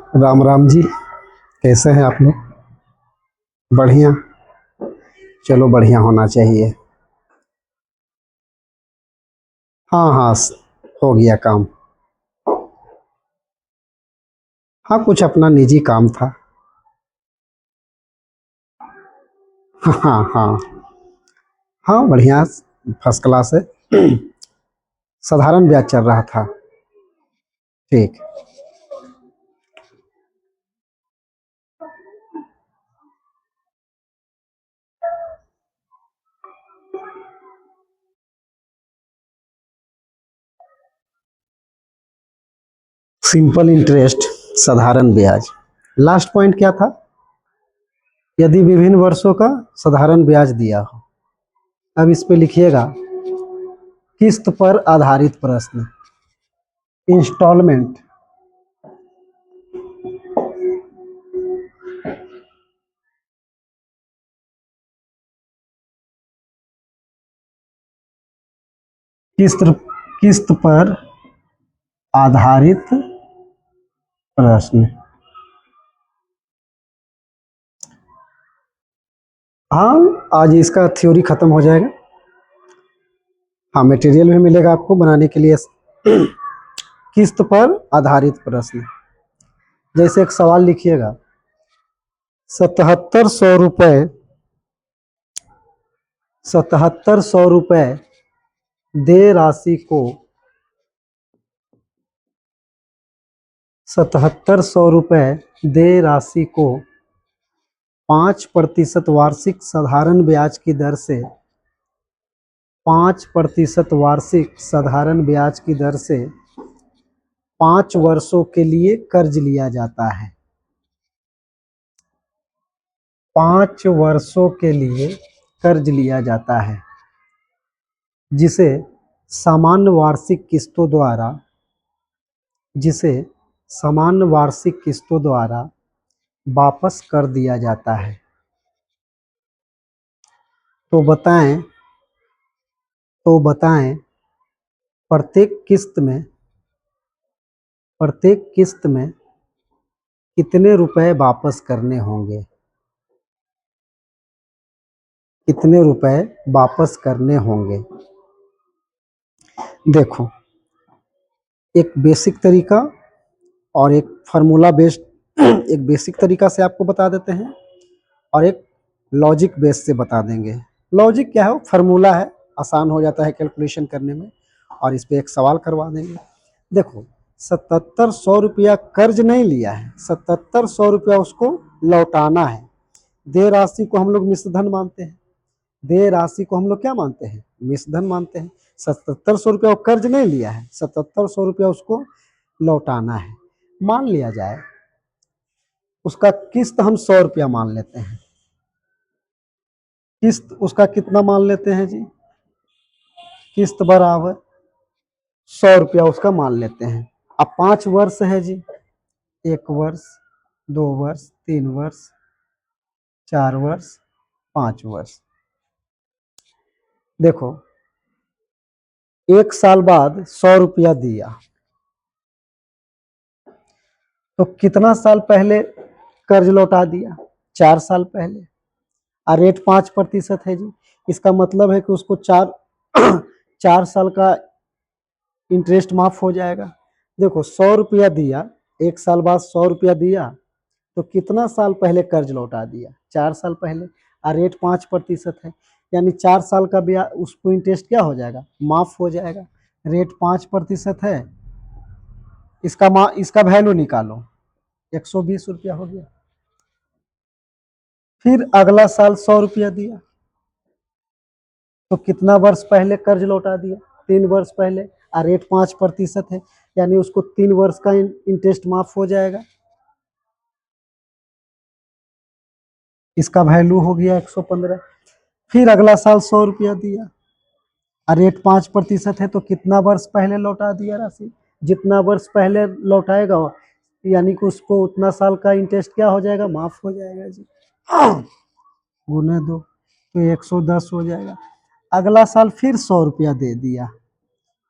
राम राम जी। कैसे हैं आप लोग? बढ़िया। चलो, बढ़िया होना चाहिए। हाँ हाँ, हो गया काम। हाँ, कुछ अपना निजी काम था। हाँ हाँ हाँ। हाँ, बढ़िया। फर्स्ट क्लास है। साधारण ब्याज चल रहा था। ठीक। सिंपल इंटरेस्ट, साधारण ब्याज। लास्ट पॉइंट क्या था? यदि विभिन्न वर्षों का साधारण ब्याज दिया हो। अब इस पे लिखिएगा, किस्त पर आधारित प्रश्न, इंस्टॉलमेंट। किस्त किस्त पर आधारित प्रश्न। हाँ, आज इसका थ्योरी खत्म हो जाएगा। हाँ, मटेरियल भी मिलेगा आपको बनाने के लिए। किस्त पर आधारित प्रश्न। जैसे एक सवाल लिखिएगा, 7700 रुपये, 7700 रुपये दे राशि को, 7700 रुपये दे राशि को 5% वार्षिक साधारण ब्याज की दर से, 5% वार्षिक साधारण ब्याज की दर से 5 वर्षों के लिए कर्ज लिया जाता है। 5 वर्षों के लिए कर्ज लिया जाता है, जिसे सामान्य वार्षिक किस्तों द्वारा, जिसे सामान्य वार्षिक किस्तों द्वारा वापस कर दिया जाता है। तो बताएं, तो बताएं, प्रत्येक किस्त में कितने रुपए वापस करने होंगे? कितने रुपए वापस करने होंगे? देखो, एक बेसिक तरीका और एक फार्मूला बेस्ड, एक बेसिक तरीका से आपको बता देते हैं और एक लॉजिक बेस से बता देंगे। लॉजिक क्या है? वो फार्मूला है, आसान हो जाता है कैलकुलेशन करने में। और इस पे एक सवाल करवा देंगे। देखो, 7700 रुपया कर्ज नहीं लिया है, 7700 रुपया उसको लौटाना है। देय राशि को हम लोग मिश्रधन मानते हैं। देय राशि को हम लोग क्या मानते हैं? मिश्रधन मानते हैं। 7700 रुपया वो कर्ज नहीं लिया है, 7700 रुपया उसको लौटाना है। मान लिया जाए उसका किस्त हम 100 रुपया मान लेते हैं। किस्त उसका कितना मान लेते हैं जी? किस्त बराबर 100 रुपया उसका मान लेते हैं। अब 5 वर्ष है जी, 1 वर्ष, 2 वर्ष, 3 वर्ष, 4 वर्ष, 5 वर्ष। देखो, 1 साल बाद 100 रुपया दिया, तो कितना साल पहले कर्ज लौटा दिया? 4 साल पहले। और रेट 5% है जी। इसका मतलब है कि उसको 4 साल का इंटरेस्ट माफ हो जाएगा। देखो, 100 रुपया दिया, 1 साल बाद 100 रुपया दिया, तो कितना साल पहले कर्ज लौटा दिया? 4 साल पहले। और रेट 5% है, यानी 4 साल का ब्याज उसको इंटरेस्ट क्या हो जाएगा? माफ हो जाएगा। रेट 5% है, इसका वैल्यू निकालो, 120 रुपया हो गया। फिर अगला साल 100 रुपया दिया, तो कितना वर्ष पहले कर्ज लौटा दिया? 3 वर्ष पहले। और रेट 5% है, यानी उसको 3 वर्ष का इंटरेस्ट माफ हो जाएगा। इसका वैल्यू हो गया 115। फिर अगला साल 100 रुपया दिया, और रेट 5% है, तो कितना वर्ष पहले लौटा दिया राशि? जितना वर्ष पहले लौटाएगा, यानी कि उसको उतना साल का इंटरेस्ट क्या हो जाएगा? माफ हो जाएगा जी। गुने 2, तो 110 हो जाएगा। अगला साल फिर 100 रुपया दे दिया,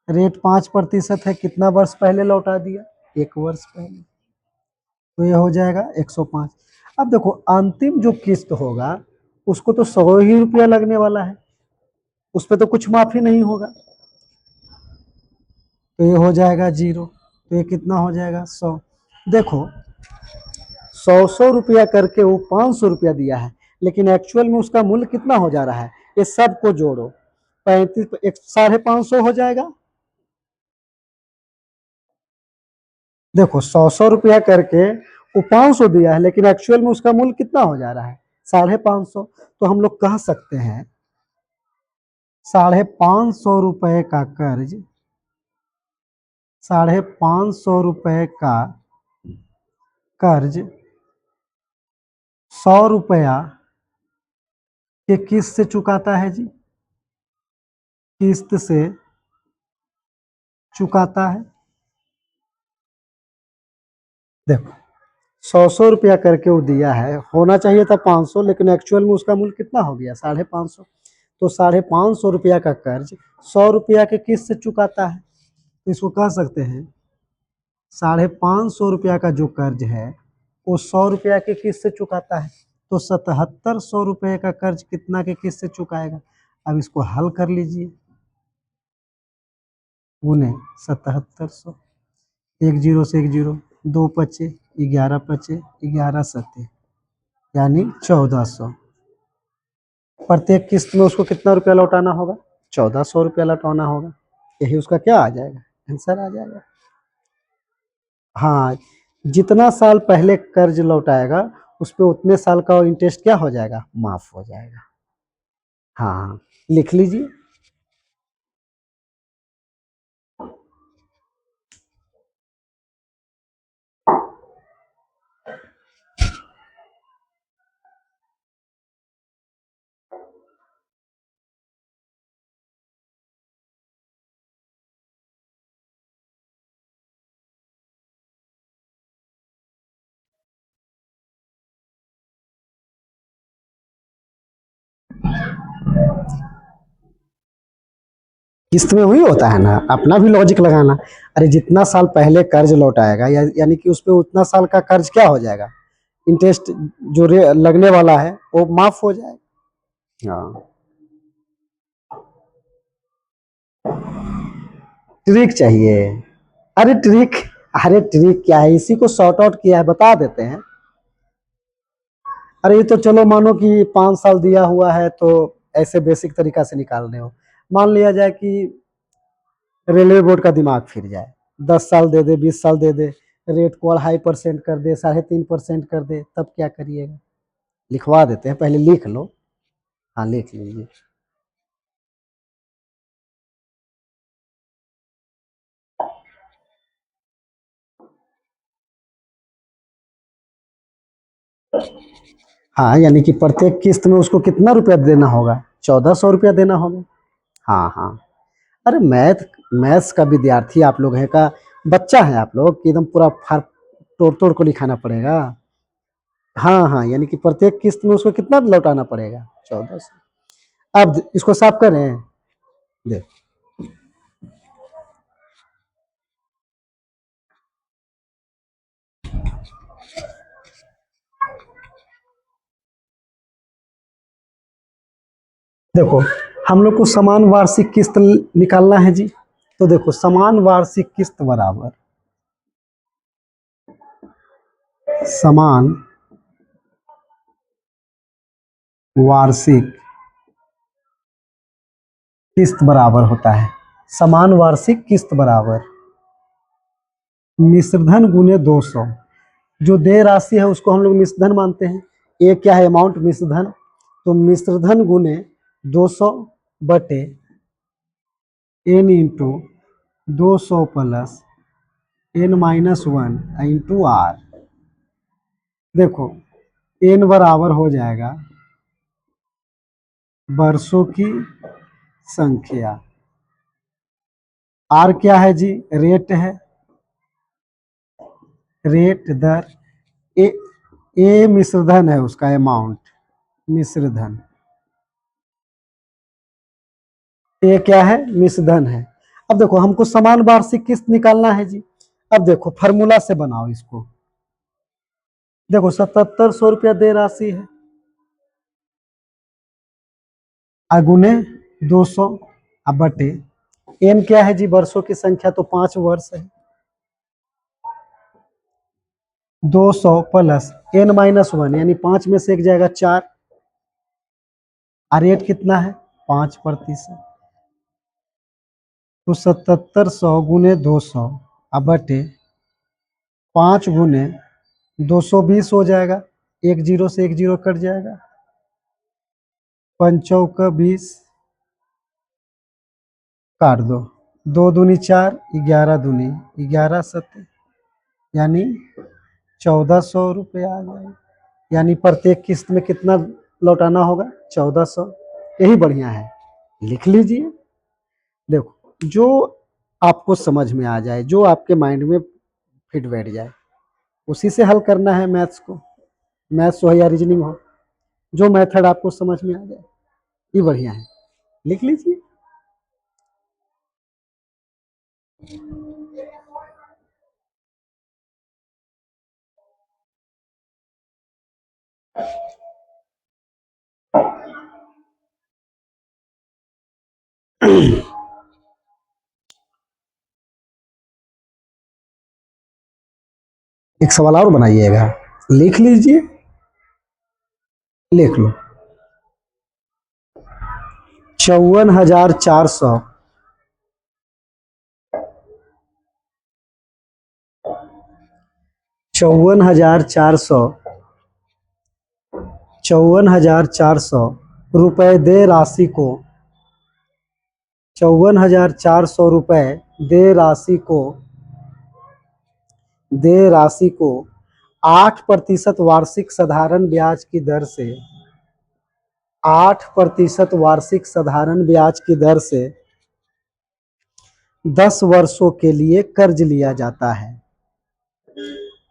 रेट 5% है, कितना वर्ष पहले लौटा दिया? 1 वर्ष पहले। तो ये हो जाएगा 105। अब देखो अंतिम जो किस्त होगा उसको तो 100 ही रुपया लगने वाला है, उस पर तो कुछ माफी नहीं होगा, तो ये हो जाएगा 0। तो ये कितना हो जाएगा 100। देखो 100 रुपया करके वो 500 रुपया दिया है, लेकिन एक्चुअल में उसका मूल्य कितना हो जा रहा है, ये सबको जोड़ो 35, 550 हो जाएगा। देखो 100 रुपया करके वो 500 दिया है, लेकिन एक्चुअल में उसका मूल्य कितना हो जा रहा है 550। तो हम लोग कह सकते हैं 550 रुपए का कर्ज, 550 रुपए का कर्ज 100 रुपया के किस्त से चुकाता है जी, किस्त से चुकाता है। देखो 100 रुपया करके वो दिया है, होना चाहिए था 500, लेकिन एक्चुअल में उसका मूल्य कितना हो गया 550। तो 550 रुपया का कर्ज 100 रुपया के किस्त से चुकाता है, तो इसको कह सकते हैं 550 रुपया का जो कर्ज है वो 100 रुपया के किस्त से चुकाता है। तो 7700 रुपये का कर्ज कितना के किस्त से चुकाएगा। अब इसको हल कर लीजिए, गुने 7700, एक जीरो से एक जीरो, 2 पचे 11 पचे 11 सत्ते यानी 1400। प्रत्येक किस्त में उसको कितना रुपया लौटाना होगा, 1400 रुपया लौटाना होगा। यही उसका क्या आ जाएगा, आंसर आ जाएगा। हाँ, जितना साल पहले कर्ज लौटाएगा उस पे उतने साल का इंटरेस्ट क्या हो जाएगा, माफ हो जाएगा। हाँ, लिख लीजिए। किस्त में वही होता है ना, अपना भी लॉजिक लगाना। अरे जितना साल पहले कर्ज लौटाएगा यानी कि उस पे उतना साल का कर्ज क्या हो जाएगा, इंटरेस्ट जो लगने वाला है वो माफ हो जाएगा। हाँ, ट्रिक चाहिए। अरे ट्रिक, अरे ट्रिक क्या है, इसी को सॉर्ट आउट किया है, बता देते हैं। अरे ये तो चलो मानो कि 5 साल दिया हुआ है, तो ऐसे बेसिक तरीका से निकाल रहे हो। मान लिया जाए कि रेलवे बोर्ड का दिमाग फिर जाए, 10 साल दे दे, 20 साल दे दे, रेट को 2.5% कर दे, 3.5% कर दे, तब क्या करिएगा। लिखवा देते हैं, पहले लिख लो। हाँ, लिख लीजिए। हाँ, यानी कि प्रत्येक किस्त में उसको कितना रुपया देना होगा, 1400 रुपया देना होगा। हाँ हाँ। अरे मैथ्स का विद्यार्थी आप लोग हैं का, बच्चा है आप लोग कि एकदम पूरा फार तोड़ तोड़ को लिखाना पड़ेगा। हाँ हाँ, यानी कि प्रत्येक किस्त में उसको कितना लौटाना पड़ेगा, 1400। अब इसको साफ करें, देख देखो हम लोग को समान वार्षिक किस्त निकालना है जी। तो देखो समान वार्षिक किस्त बराबर समान वार्षिक किस्त बराबर होता है, समान वार्षिक किस्त बराबर मिश्रधन गुने 200। जो देय राशि है उसको हम लोग मिश्रधन मानते हैं। ये क्या है, अमाउंट मिश्रधन। तो मिश्रधन गुने 200 बटे n into 200 plus n-1 into r। देखो n बराबर हो जाएगा वर्षों की संख्या, r क्या है जी, रेट है, रेट दर, ए ए मिश्रधन है उसका अमाउंट, मिश्रधन, ये क्या है, मिश्रधन है। अब देखो हमको समान वार्षिक किस्त निकालना है जी। अब देखो फार्मूला से बनाओ इसको, देखो 7700 रुपया देय राशि है, अगुने 200 अब बटे एन क्या है जी, वर्षों की संख्या तो 5 वर्ष है, 200 प्लस n-1 यानी 5 में से एक जाएगा 4, और रेट कितना है 5%, तो 7700 गुने 200 अब बटे 5 गुने 220 हो जाएगा, एक जीरो से एक जीरो कट जाएगा, 5-20 काट दो, 2 दूनी 4, 11 दूनी 11 सत्ते यानी 1400 रुपया आ जाएगा, यानी प्रत्येक किस्त में कितना लौटाना होगा 1400, यही बढ़िया है, लिख लीजिए। देखो जो आपको समझ में आ जाए, जो आपके माइंड में फिट बैठ जाए, उसी से हल करना है मैथ्स को, मैथ्स हो या रीजनिंग हो, जो मेथड आपको समझ में आ जाए ये बढ़िया है, लिख लीजिए। एक सवाल और बनाइएगा, लिख लीजिए, लिख लो 54,400 54,400 54,400 रुपए दे राशि को 54,400 रुपए दे राशि को दे राशि को 8% वार्षिक साधारण ब्याज की दर से 8% वार्षिक साधारण ब्याज की दर से 10 वर्षों के लिए कर्ज लिया जाता है,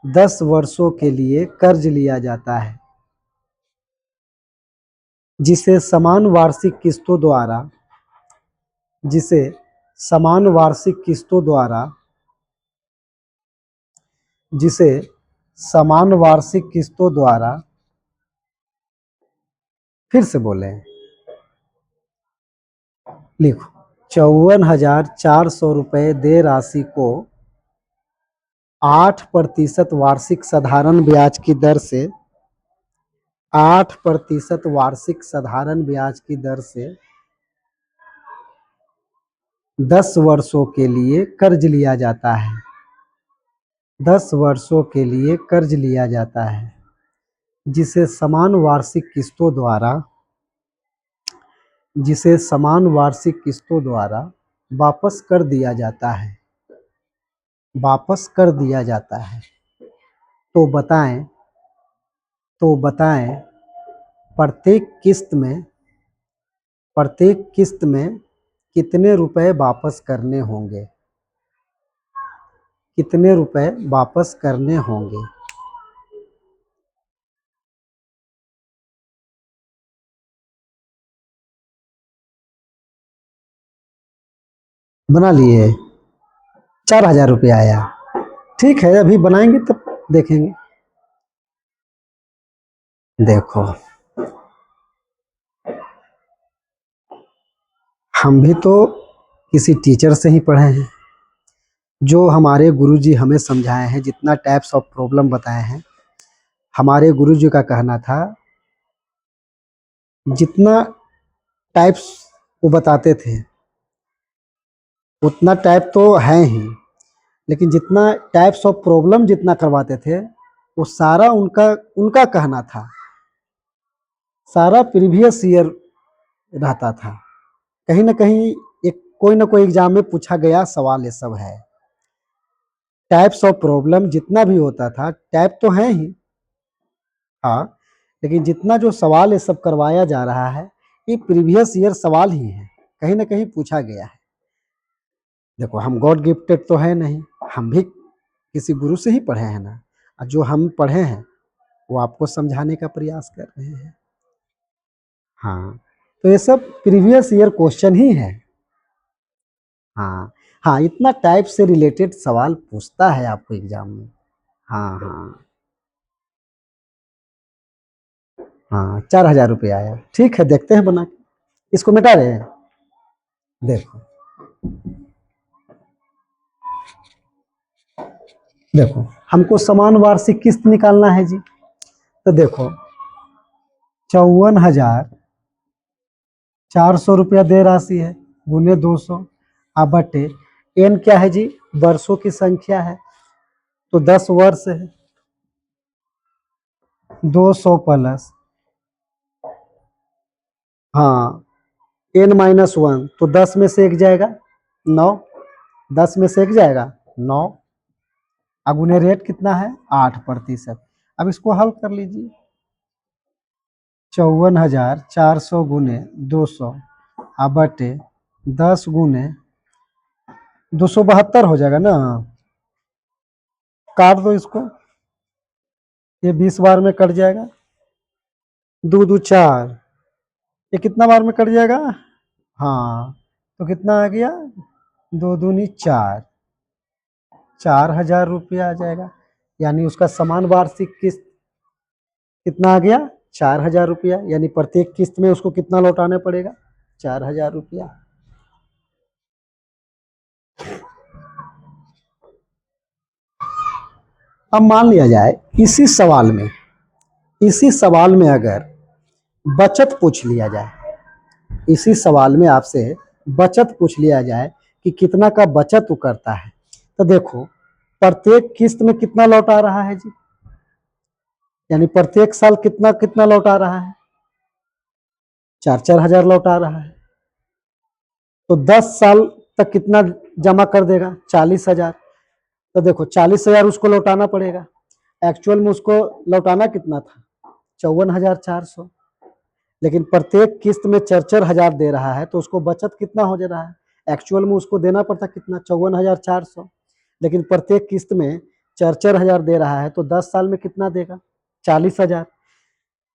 10 वर्षों के लिए कर्ज लिया जाता है, जिसे समान वार्षिक किस्तों द्वारा जिसे समान वार्षिक किस्तों द्वारा जिसे समान वार्षिक किस्तों द्वारा फिर से बोले, लिखो 54,400 रुपए दे राशि को 8% वार्षिक साधारण ब्याज की दर से 8% वार्षिक साधारण ब्याज की दर से 10 वर्षों के लिए कर्ज लिया जाता है, 10 वर्षों के लिए कर्ज लिया जाता है, जिसे समान वार्षिक किस्तों द्वारा वापस कर दिया जाता है, वापस कर दिया जाता है। तो बताएं प्रत्येक किस्त में कितने रुपए वापस करने होंगे, कितने रुपए वापस करने होंगे। बना लिए, 4,000 रुपया आया, ठीक है अभी बनाएंगे तब देखेंगे। देखो हम भी तो किसी टीचर से ही पढ़े हैं, जो हमारे गुरुजी हमें समझाए हैं, जितना टाइप्स ऑफ प्रॉब्लम बताए हैं, हमारे गुरुजी का कहना था जितना टाइप्स वो बताते थे उतना टाइप तो है ही, लेकिन जितना टाइप्स ऑफ प्रॉब्लम जितना करवाते थे वो सारा उनका उनका कहना था, सारा प्रीवियस ईयर रहता था, कहीं ना कहीं एक कोई ना कोई एग्जाम में पूछा गया सवाल ये सब है। टाइप्स ऑफ प्रॉब्लम जितना भी होता था टाइप तो है ही, हाँ, लेकिन जितना जो सवाल ये सब करवाया जा रहा है ये प्रीवियस ईयर सवाल ही है, कहीं ना कहीं पूछा गया है। देखो हम गॉड गिफ्टेड तो है नहीं, हम भी किसी गुरु से ही पढ़े हैं ना, और जो हम पढ़े हैं वो आपको समझाने का प्रयास कर रहे हैं। हाँ, तो ये सब प्रीवियस ईयर क्वेश्चन ही है। हाँ हाँ, इतना टाइप से रिलेटेड सवाल पूछता है आपको एग्जाम में। हाँ हाँ। हाँ 4,000 रुपये आया। ठीक है, देखते हैं बना के। इसको मिटा रहे हैं। देखो देखो, हमको समान वार्षिक किस्त निकालना है जी। तो देखो 54,400 रुपया दे राशि है, गुने 200 आप बटे एन क्या है जी, वर्षों की संख्या है, तो 10 वर्ष है। 200 प्लस, हाँ n-1, तो 10 में से एक जाएगा 9, 10 में से एक जाएगा 9, अगुने रेट कितना है 8%। अब इसको हल कर लीजिए। 54,400 गुने 200 आप बटे 10 गुने 272 हो जाएगा ना। काट दो इसको, ये 20 बार में कट जाएगा। 2 2 4, ये कितना बार में कट जाएगा, हाँ तो कितना आ गया, 2 दूनी 4, 4,000 रुपया आ जाएगा। यानी उसका समान वार्षिक किस्त कितना आ गया, 4,000 रुपया। यानी प्रत्येक किस्त में उसको कितना लौटाना पड़ेगा, 4,000 रुपया। अब मान लिया जाए इसी सवाल में अगर बचत पूछ लिया जाए, इसी सवाल में आपसे बचत पूछ लिया जाए कि कितना का बचत वो करता है, तो देखो प्रत्येक किस्त में कितना लौटा रहा है जी, यानी प्रत्येक साल कितना कितना लौटा रहा है, 4-4 हजार लौटा रहा है। तो 10 साल तक कितना जमा कर देगा, 40,000। तो देखो 40,000 उसको लौटाना पड़ेगा। एक्चुअल में उसको लौटाना कितना था, 54,400, लेकिन प्रत्येक किस्त में 4-4 हजार दे रहा है, तो उसको बचत कितना हो जा रहा है। एक्चुअल में उसको देना पड़ता कितना, 54,400, लेकिन प्रत्येक किस्त में 4-4 हजार दे रहा है, तो 10 साल में कितना देगा, 40,000।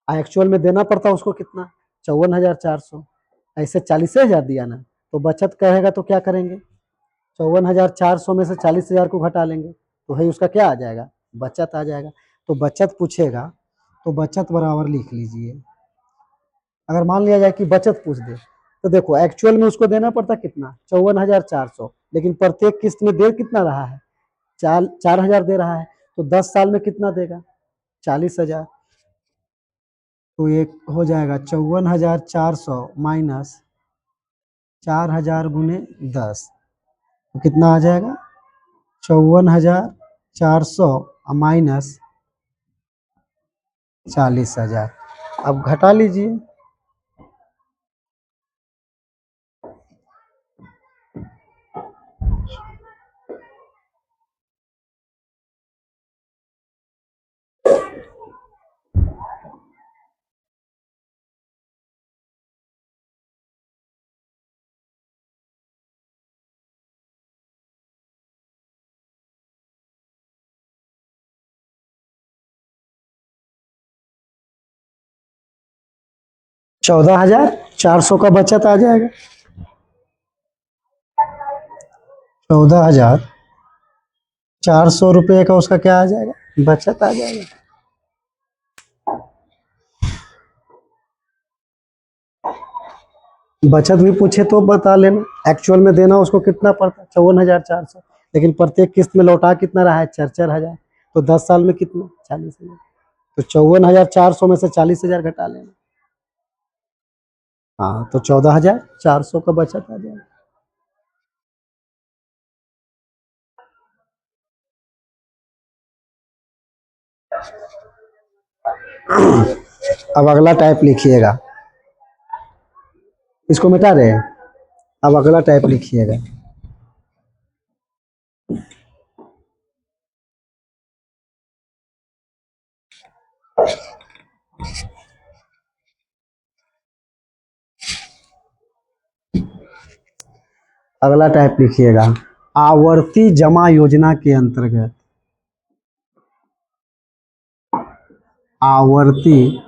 एक्चुअल में देना पड़ता उसको कितना, 54,400। ऐसे 40,000 दिया ना, तो बचत कहेगा तो क्या करेंगे, 54,400 में से 40,000 को घटा लेंगे, तो वही उसका क्या आ जाएगा, बचत आ जाएगा। तो बचत पूछेगा तो बचत बराबर लिख लीजिए। अगर मान लिया जाए कि बचत पूछ दे, तो देखो एक्चुअल में उसको देना पड़ता कितना, 54,400, लेकिन प्रत्येक किस्त में दे कितना रहा है, 4,000 दे रहा है, तो 10 साल में कितना देगा, 40,000। तो ये हो जाएगा 54,400 माइनस 4,000 गुने 10, तो कितना आ जाएगा, 54,400 माइनस 40,000। अब घटा लीजिए। $14,400 का बचत आ जाएगा। 14,400 का उसका क्या आ जाएगा, बचत आ जाएगा। बचत भी पूछे तो बता लेना। एक्चुअल में देना उसको कितना पड़ता है, 54,400, लेकिन प्रत्येक किस्त में लौटा कितना रहा है, 4-4 हजार, तो 10 साल में कितना, 40,000। तो 54,400 में से 40,000 घटा लेना, हाँ तो 14,400 का बचत आ जाएगा। अब अगला टाइप लिखिएगा, इसको मिटा रहे हैं। अब अगला टाइप लिखिएगा। अगला टाइप लिखिएगा, आवर्ती जमा योजना के अंतर्गत, आवर्ती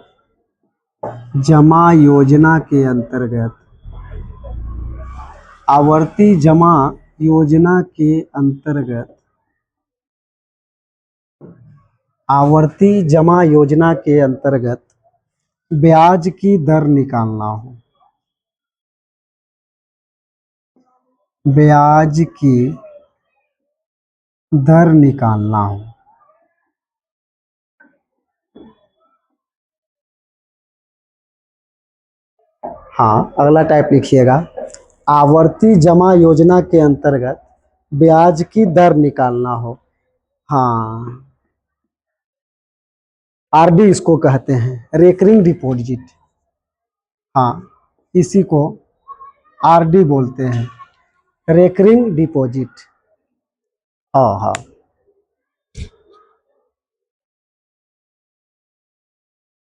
जमा योजना के अंतर्गत, आवर्ती जमा योजना के अंतर्गत, आवर्ती जमा योजना के अंतर्गत ब्याज की दर निकालना हो, ब्याज की दर निकालना हो। हाँ, अगला टाइप लिखिएगा, आवर्ती जमा योजना के अंतर्गत ब्याज की दर निकालना हो। हाँ, आरडी इसको कहते हैं, रेकरिंग डिपॉजिट। हाँ, इसी को आरडी बोलते हैं, रेकरिंग डिपॉजिट। हाँ हाँ,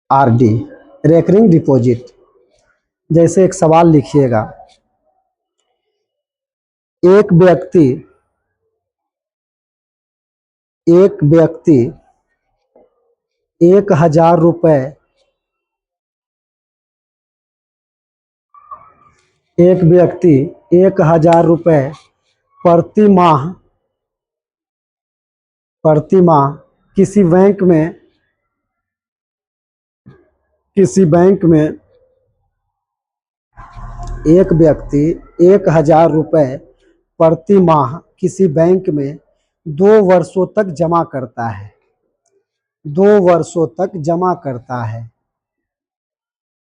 आरडी, रेकरिंग डिपॉजिट। जैसे एक सवाल लिखिएगा, एक व्यक्ति एक व्यक्ति 1,000 रुपए, एक व्यक्ति 1,000 रुपए प्रति माह किसी बैंक में एक व्यक्ति 1,000 रुपए प्रति माह किसी बैंक में 2 वर्षों तक जमा करता है, 2 वर्षों तक जमा करता है,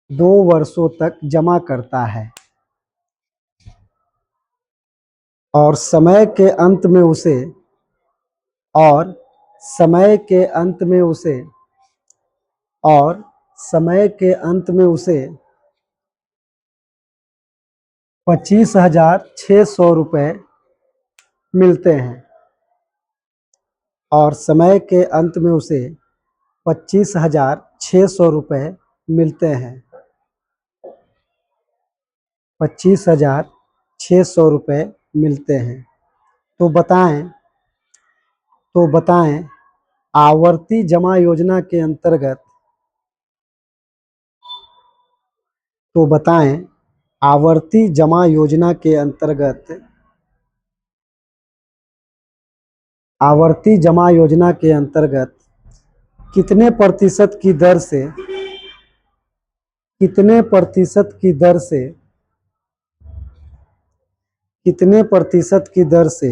2 वर्षों तक जमा करता है, और और समय के अंत में उसे और समय के अंत में उसे 25,600 रुपए मिलते हैं, और समय के अंत में उसे 25,600 रुपए मिलते हैं, 25,600 रुपए मिलते हैं। तो बताएं आवर्ती जमा योजना के अंतर्गत, तो बताएं आवर्ती जमा योजना के अंतर्गत, आवर्ती जमा योजना के अंतर्गत कितने प्रतिशत की दर से कितने प्रतिशत की दर से कितने प्रतिशत की दर से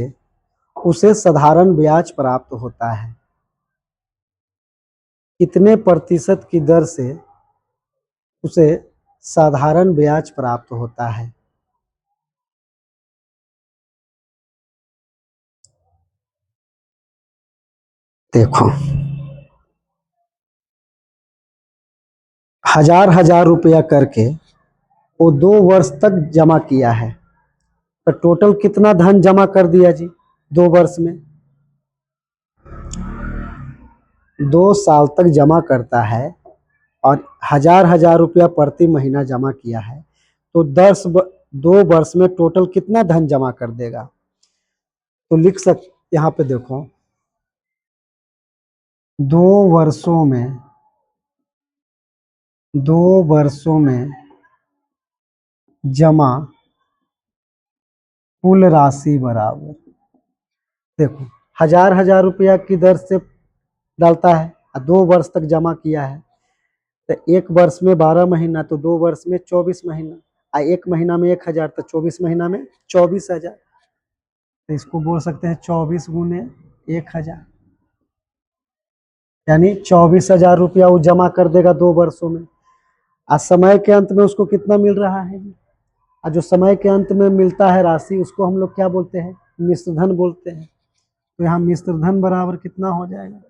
उसे साधारण ब्याज प्राप्त होता है, कितने प्रतिशत की दर से उसे साधारण ब्याज प्राप्त होता है। देखो, हजार रुपया करके वो 2 वर्ष तक जमा किया है, तो टोटल कितना धन जमा कर दिया जी 2 वर्ष में? 2 साल तक जमा करता है और हजार रुपया प्रति महीना जमा किया है, तो 2 वर्ष में टोटल कितना धन जमा कर देगा? तो यहाँ पे देखो, 2 वर्षों में 2 वर्षों में जमा कुल राशि बराबर, देखो हजार रुपया की दर से डालता है और 2 वर्ष तक जमा किया है, तो 1 वर्ष में 12 महीना, तो 2 वर्ष में 24 महीना, और 1 महीना में 1,000, तो 24 महीना में 24,000। तो इसको बोल सकते हैं 24 गुने 1,000, यानी 24,000 रुपया वो जमा कर देगा 2 वर्षों में। आज समय के अंत में उसको कितना मिल रहा है जी? और जो समय के अंत में मिलता है राशि, उसको हम लोग क्या बोलते हैं? मिश्र धन बोलते हैं। तो यहाँ मिश्र धन बराबर कितना हो जाएगा?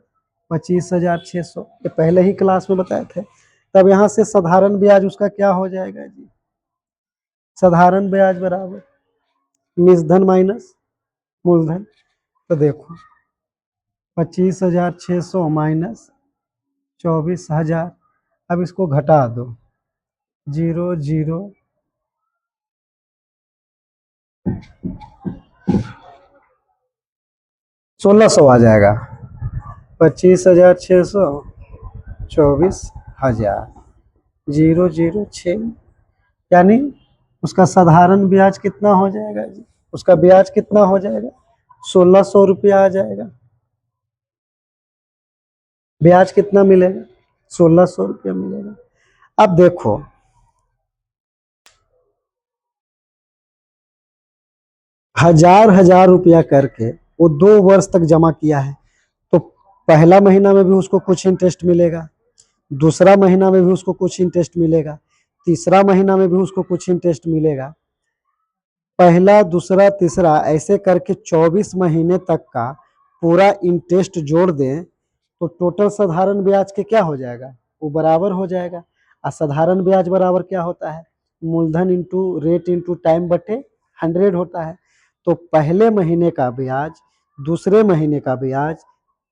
25,600। ये पहले ही क्लास में बताए थे। तब यहाँ से साधारण ब्याज उसका क्या हो जाएगा जी? साधारण ब्याज बराबर मिश्र धन माइनस मूलधन। तो देखो 25,600 माइनस 24,000, अब इसको घटा दो, 0 0 1,600 आ जाएगा। 25,600 24,000 0 0 6, यानी उसका साधारण ब्याज कितना हो जाएगा जी? उसका ब्याज कितना हो जाएगा? 1,600 रुपया आ जाएगा। ब्याज कितना मिलेगा? 1,600 रुपया मिलेगा। अब देखो, हजार हजार रुपया करके वो 2 वर्ष तक जमा किया है, तो पहला महीना में भी उसको कुछ इंटरेस्ट मिलेगा, दूसरा महीना में भी उसको कुछ इंटरेस्ट मिलेगा, तीसरा महीना में भी उसको कुछ इंटरेस्ट मिलेगा, पहला दूसरा तीसरा ऐसे करके 24 महीने तक का पूरा इंटरेस्ट जोड़ दें तो टोटल साधारण ब्याज के क्या हो जाएगा, वो बराबर हो जाएगा। और साधारण ब्याज बराबर क्या होता है, मूलधन इंटू रेट इंटू टाइम बटे 100 होता है। तो पहले महीने का ब्याज, दूसरे महीने का ब्याज,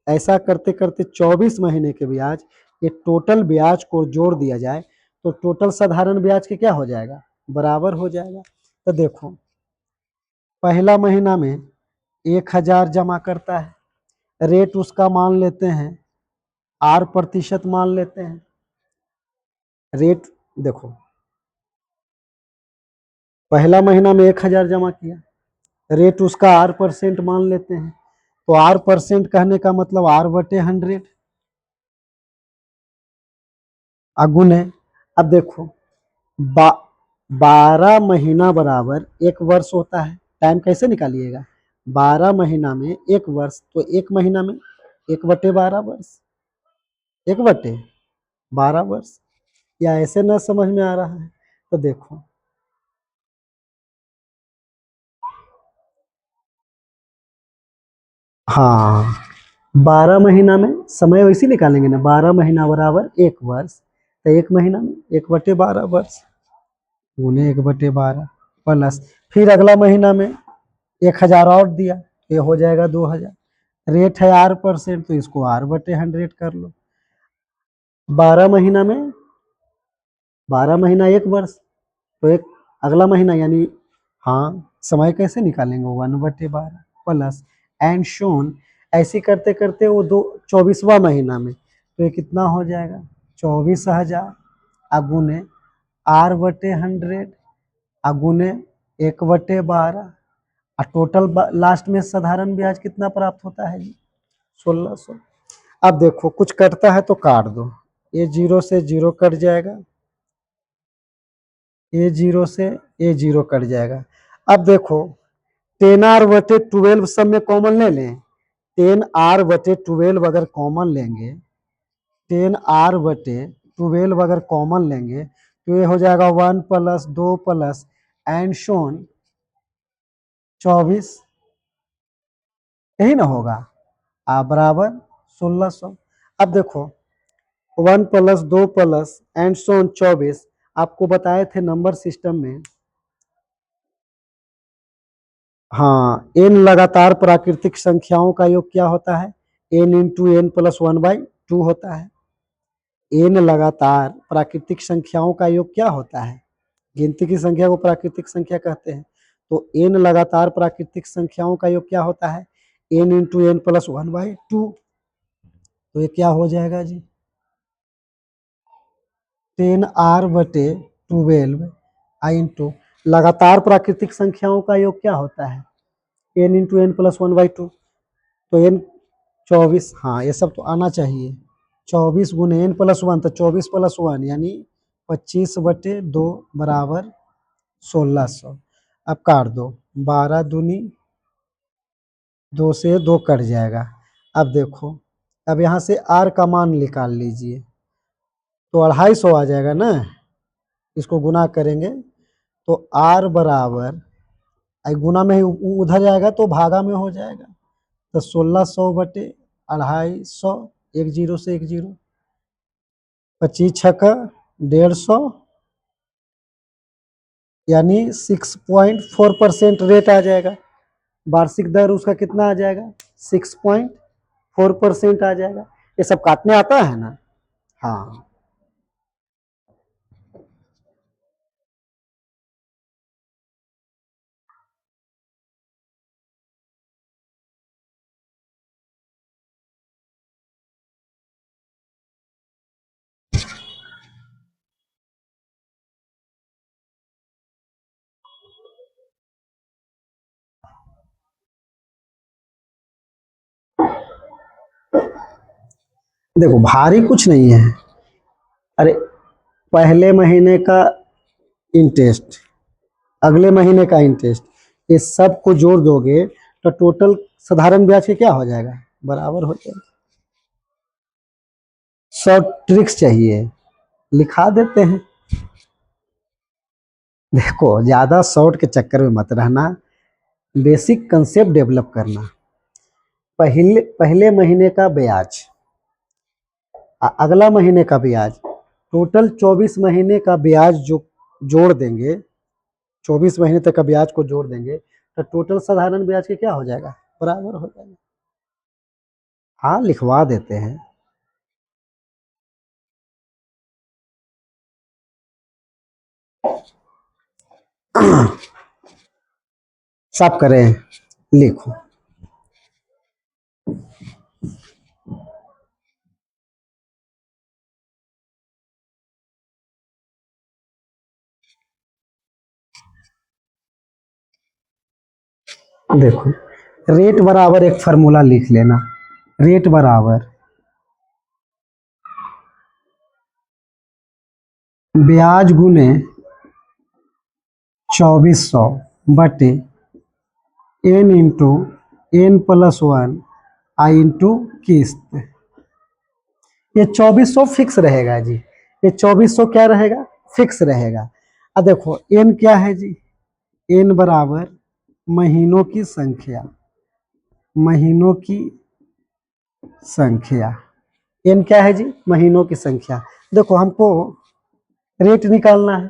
ऐसा करते करते 24 महीने के ब्याज, ये टोटल ब्याज को जोड़ दिया जाए तो टोटल साधारण ब्याज के क्या हो जाएगा, बराबर हो जाएगा। तो देखो, पहला महीना में 1000 जमा करता है, रेट उसका मान लेते हैं 8% मान लेते हैं, रेट देखो, पहला महीना में 1000 जमा किया, रेट उसका 8% मान लेते हैं, तो 8% कहने का मतलब 8/100 अगुने। अब देखो, 12 महीना बराबर 1 वर्ष होता है, टाइम कैसे निकालिएगा, 12 महीना में 1 वर्ष, तो 1 महीना में 1/12 वर्ष, 1/12 वर्ष, या ऐसे ना समझ में आ रहा है। तो देखो, हाँ, 12 महीना में समय वैसे निकालेंगे ना, 12 महीना बराबर 1 वर्ष, तो 1 महीना में 1/12 वर्ष, गुने 1/12 प्लस, फिर अगला महीना में 1000 और दिया, ये हो जाएगा 2000, रेट है 8%, तो इसको 8/100 कर लो। 12 महीना में, 12 महीना 1 वर्ष, तो एक अगला महीना यानी, हाँ, समय कैसे निकालेंगे, 1/12 प्लस एंड शोन, ऐसे करते करते वो 24वां महीना में, तो ये कितना हो जाएगा, 24,000 अगुने 8/100 अगुने 1/12, और टोटल लास्ट में साधारण ब्याज कितना प्राप्त होता है जी, 1600। अब देखो, कुछ कटता है तो काट दो, ये 0 से 0 कट जाएगा, ये 0 से ये 0 कट जाएगा। अब देखो, 10r/12 सब में कॉमन ले लें, 10r/12 अगर कॉमन लेंगे, 10r/12 अगर कॉमन लेंगे तो ये हो जाएगा 1 प्लस 2 प्लस एंड शोन 24, यही ना होगा, बराबर 1600। अब देखो, 1 प्लस 2 प्लस एंड शोन 24, आपको बताए थे नंबर सिस्टम में, हाँ, n लगातार प्राकृतिक संख्याओं का योग क्या होता है, n इंटू एन प्लस 1/2 होता है। n लगातार प्राकृतिक संख्याओं का योग क्या होता है, गिनती की संख्या को प्राकृतिक संख्या कहते हैं, तो n लगातार प्राकृतिक संख्याओं का योग क्या होता है, n इंटू एन प्लस 1/2, तो ये क्या हो जाएगा जी, 10r/12 आई इंटू लगातार प्राकृतिक संख्याओं का योग क्या होता है, n इंटू एन प्लस 1/2, तो n 24, हाँ, ये सब तो आना चाहिए, 24 गुने n प्लस 1, तो 24 प्लस 1 यानी 25/2 बराबर 1600। अब काट दो, 12 दूनी 2 से 2 कट जाएगा। अब देखो, अब यहाँ से r का मान निकाल लीजिए, तो 250 आ जाएगा ना, इसको गुना करेंगे तो r बराबर, गुना में ही उधर जाएगा तो भागा में हो जाएगा, तो 1600/250, एक जीरो से एक जीरो, 25 छक्का 150, यानी 6.4% रेट आ जाएगा, वार्षिक दर उसका कितना आ जाएगा, 6.4% आ जाएगा। ये सब काटने आता है ना, हाँ। देखो, भारी कुछ नहीं है, अरे पहले महीने का इंटरेस्ट, अगले महीने का इंटरेस्ट, ये सब को जोड़ दोगे तो टोटल साधारण ब्याज के क्या हो जाएगा, बराबर हो जाएगा। शॉर्ट ट्रिक्स चाहिए, लिखा देते हैं। देखो ज़्यादा शॉर्ट के चक्कर में मत रहना, बेसिक कंसेप्ट डेवलप करना। पहले पहले महीने का ब्याज, अगला महीने का ब्याज, टोटल 24 महीने का ब्याज जो जोड़ देंगे, 24 महीने तक का ब्याज को जोड़ देंगे तो टोटल साधारण ब्याज के क्या हो जाएगा, बराबर हो जाएगा। हाँ लिखवा देते हैं। सब करें, लिखो। देखो रेट बराबर एक फार्मूला लिख लेना, रेट बराबर ब्याज गुने 2400 बटे n इंटू n+1 आई इंटू किस्त। ये 2400 फिक्स रहेगा जी, ये 2400 क्या रहेगा, फिक्स रहेगा। अब देखो n क्या है जी, n बराबर महीनों की संख्या, महीनों की संख्या, n क्या है जी, महीनों की संख्या। देखो हमको रेट निकालना है,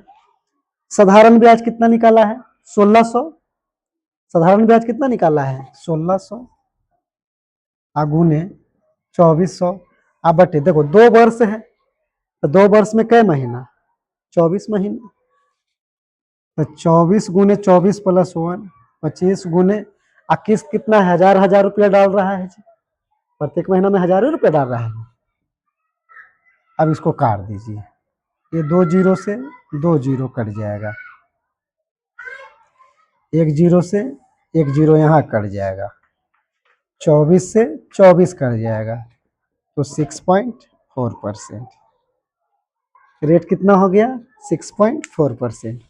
साधारण ब्याज कितना निकाला है, 1600, साधारण ब्याज कितना निकाला है 1600, गुने 2400, अब बटे, देखो 2 वर्ष है तो 2 वर्ष में कै महीना, 24 महीना, तो 24 गुने 24+1 25 गुने, किस्त कितना है, 1000 रुपया डाल रहा है जी, प्रत्येक महीना में 1000 रुपया डाल रहा है। अब इसको काट दीजिए, ये 2 जीरो से 2 जीरो कट जाएगा, 1 जीरो से 1 जीरो यहाँ कट जाएगा, 24 से 24 कट जाएगा, तो 6.4%। रेट कितना हो गया, 6.4%।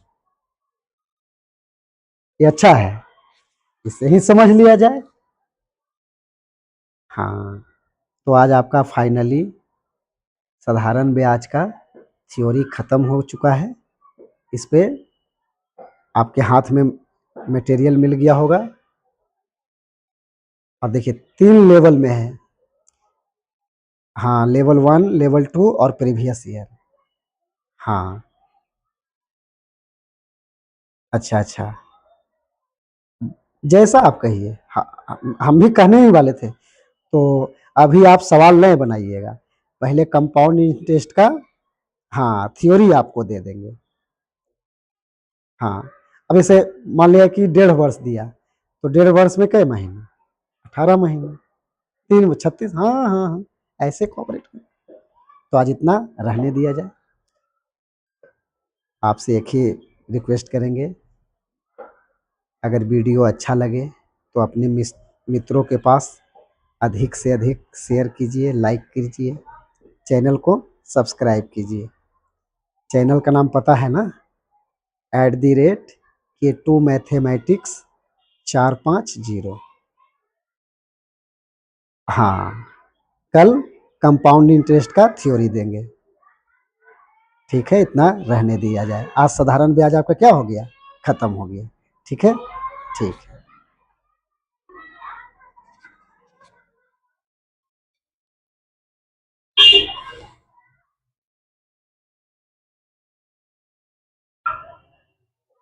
ये अच्छा है, इसे ही समझ लिया जाए। हाँ तो आज आपका फाइनली साधारण ब्याज का थ्योरी खत्म हो चुका है। इस पे आपके हाथ में मटेरियल मिल गया होगा, और देखिए 3 लेवल में है। हाँ लेवल 1, लेवल 2 और प्रीवियस ईयर। हाँ अच्छा अच्छा, जैसा आप कहिए। हम भी कहने ही वाले थे, तो अभी आप सवाल नहीं बनाइएगा, पहले कंपाउंड इंटरेस्ट का हाँ थ्योरी आपको दे देंगे। हाँ अब इसे मान लिया कि 1.5 वर्ष दिया, तो 1.5 वर्ष में कै महीना, 18 महीने, 3 में 36, हाँ हाँ हाँ ऐसे कॉपरेट में। तो आज इतना रहने दिया जाए। आपसे एक ही रिक्वेस्ट करेंगे, अगर वीडियो अच्छा लगे तो अपने मित्रों के पास अधिक से अधिक शेयर कीजिए, लाइक कीजिए, चैनल को सब्सक्राइब कीजिए। चैनल का नाम पता है ना, @K2 मैथमेटिक्स 450। हाँ कल कंपाउंड इंटरेस्ट का थ्योरी देंगे। ठीक है, इतना रहने दिया जाए। आज साधारण ब्याज आपका क्या हो गया, खत्म हो गया। ठीक है, ठीक है।